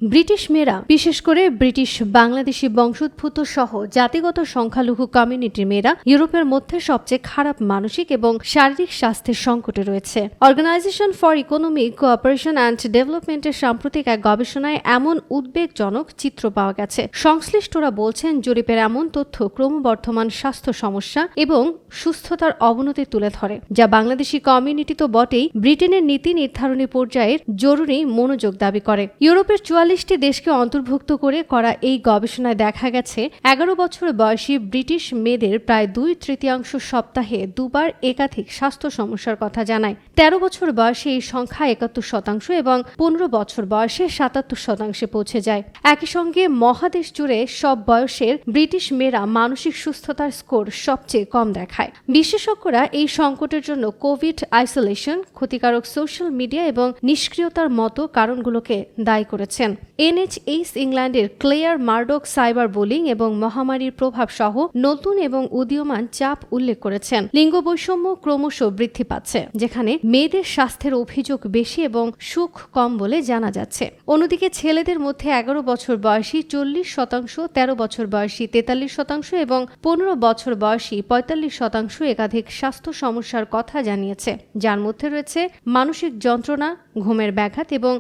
British মেয়েরা বিশেষ করে ব্রিটিশ বাংলাদেশি বংশোদ্ভূত সহ জাতিগত সংখ্যালঘু কমিউনিটির মেয়েরা ইউরোপের মধ্যে সবচেয়ে খারাপ মানসিক এবং শারীরিক স্বাস্থ্যের সংকটে রয়েছে। Organisation for economic cooperation and ডেভেলপমেন্টের সাম্প্রতিক এক গবেষণায় এমন উদ্বেগজনক চিত্র পাওয়া গেছে। সংশ্লিষ্টরা বলছেন, জরিপের এমন তথ্য ক্রমবর্ধমান স্বাস্থ্য সমস্যা এবং সুস্থতার অবনতি তুলে ধরে, যা বাংলাদেশি কমিউনিটি তো বটেই, ব্রিটেনের নীতি নির্ধারণী পর্যায়ের জরুরি মনোযোগ দাবি করে। ইউরোপের ৪৪টি দেশকে অন্তর্ভুক্ত করে করা এই গবেষণায় দেখা গেছে, ১১ বছর বয়সী ব্রিটিশ মেয়েদের প্রায় ২/৩ সপ্তাহে দুবার একাধিক স্বাস্থ্য সমস্যার কথা জানায়। ১৩ বছর বয়সে এই সংখ্যা ৭১% এবং ১৫ বছর বয়সে ৭৭% পৌঁছে যায়। একই সঙ্গে মহাদেশ জুড়ে সব বয়সের ব্রিটিশ মেয়েরা মানসিক সুস্থতার স্কোর সবচেয়ে কম দেখায়। বিশেষজ্ঞরা এই সংকটের জন্য কোভিড আইসোলেশন, ক্ষতিকারক সোশ্যাল মিডিয়া এবং নিষ্ক্রিয়তার মতো কারণগুলোকে দায়ী করেছেন। NHS ইংল্যান্ডের ক্লেয়ার মার্ডক সাইবার বুলিং এবং মহামারীর প্রভাব সহ নতুন এবং উদীয়মান চাপ উল্লেখ করেছেন। লিঙ্গ বৈষম্য ক্রমশ বৃদ্ধি পাচ্ছে, যেখানে মেয়েদের স্বাস্থ্যের অভিযোগ বেশি এবং সুখ কম বলে জানা যাচ্ছে। অন্যদিকে ছেলেদের মধ্যে ১১ বছর বয়সী ৪০%, ১৩ বছর বয়সী ৪৩% এবং ১৫ বছর বয়সী ৪৫% একাধিক স্বাস্থ্য সমস্যার কথা জানিয়েছে, যার মধ্যে রয়েছে মানসিক যন্ত্রণা, ঘুমের ব্যাঘাত এবং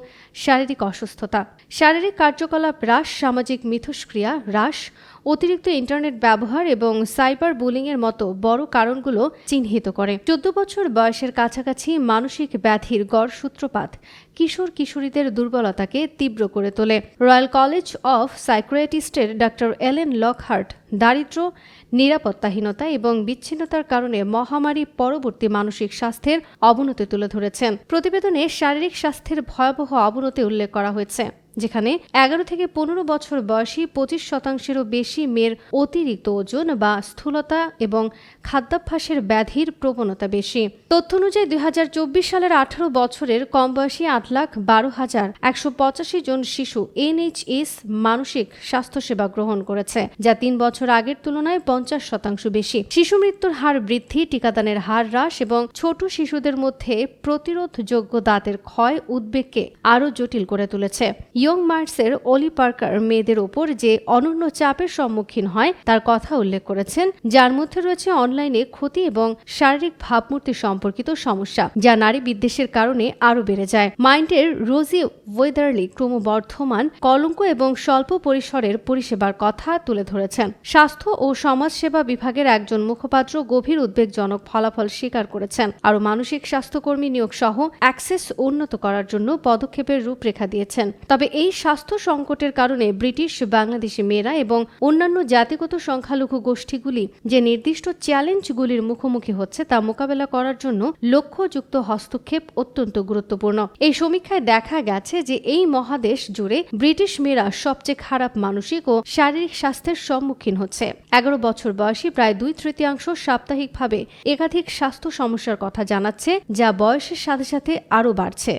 শারীরিক অসুস্থতা। শারীরিক কার্যকলাপ হ্রাস, সামাজিক মিথস্ক্রিয়া হ্রাস, অতিরিক্ত ইন্টারনেট ব্যবহার এবং সাইবার বুলিংয়ের মতো বড় কারণগুলো চিহ্নিত করে। ১৪ বছর বয়সের কাছাকাছি মানসিক ব্যাধির গড় সূত্রপাত কিশোর কিশোরীদের দুর্বলতাকে তীব্র করে তোলে। রয়্যাল কলেজ অফ সাইকিয়াট্রিস্টের ডক্টর এলেন লকহার্ট দারিদ্র্য, নিরাপত্তাহীনতা এবং বিচ্ছিন্নতার কারণে মহামারী পরবর্তী মানসিক স্বাস্থ্যের অবনতি তুলে ধরেছেন। প্রতিবেদনে শারীরিক স্বাস্থ্যের ভয়াবহ অবনতি উল্লেখ করা হয়েছে, যেখানে ১১ থেকে ১৫ বছর বয়সী ২৫%-এরও বেশি মেয়ের অতিরিক্ত ওজন বা স্থূলতা এবং খাদ্যাভ্যাসের ব্যাধির প্রবণতা বেশি। তথ্য অনুযায়ী ২০২৪ সালের ১৮ বছরের কম বয়সী ৮,১২,১৮৫ জন শিশু NHS মানসিক স্বাস্থ্যসেবা গ্রহণ করেছে, যা ৩ বছর আগের তুলনায় ৫০% বেশি। শিশু মৃত্যুর হার বৃদ্ধি, টিকাদানের হার হ্রাস এবং ছোট শিশুদের মধ্যে প্রতিরোধযোগ্য দাঁতের ক্ষয় উদ্বেগকে আরও জটিল করে তুলেছে। ইয়ং মার্সের অলি পার্কার মেয়েদের ওপর যে অনন্য চাপের সম্মুখীন হয় তার কথা উল্লেখ করেছেন, যার মধ্যে রয়েছে অনলাইনে ক্ষতি এবং শারীরিক ভাবমূর্তি সম্পর্কিত সমস্যা, যা নারী বিদ্বেষের কারণে আরও বেড়ে যায়। মাইন্ডের রোজি ওয়েদারলি ক্রমবর্ধমান কলঙ্ক এবং স্বল্প পরিসরের পরিষেবার কথা তুলে ধরেছেন। স্বাস্থ্য ও সমাজসেবা বিভাগের একজন মুখপাত্র গভীর উদ্বেগজনক ফলাফল স্বীকার করেছেন, আরও মানসিক স্বাস্থ্যকর্মী নিয়োগ সহ অ্যাক্সেস উন্নত করার জন্য পদক্ষেপের রূপরেখা দিয়েছেন। তবে এই স্বাস্থ্য সংকটের কারণে ব্রিটিশ বাংলাদেশি মেয়েরা এবং অন্যান্য জাতিগত সংখ্যালঘু গোষ্ঠীগুলি যে নির্দিষ্ট চ্যালেঞ্জগুলির মুখোমুখি হচ্ছে তা মোকাবেলা করার জন্য লক্ষ্যযুক্ত হস্তক্ষেপ অত্যন্ত গুরুত্বপূর্ণ। এই সমীক্ষায় দেখা গেছে যে এই মহাদেশ জুড়ে ব্রিটিশ মেয়েরা সবচেয়ে খারাপ মানসিক ও শারীরিক স্বাস্থ্যের সম্মুখীন হচ্ছে। ১১ বছর বয়সী প্রায় ২/৩ সাপ্তাহিকভাবে একাধিক স্বাস্থ্য সমস্যার কথা জানাচ্ছে, যা বয়সের সাথে সাথে আরও বাড়ছে।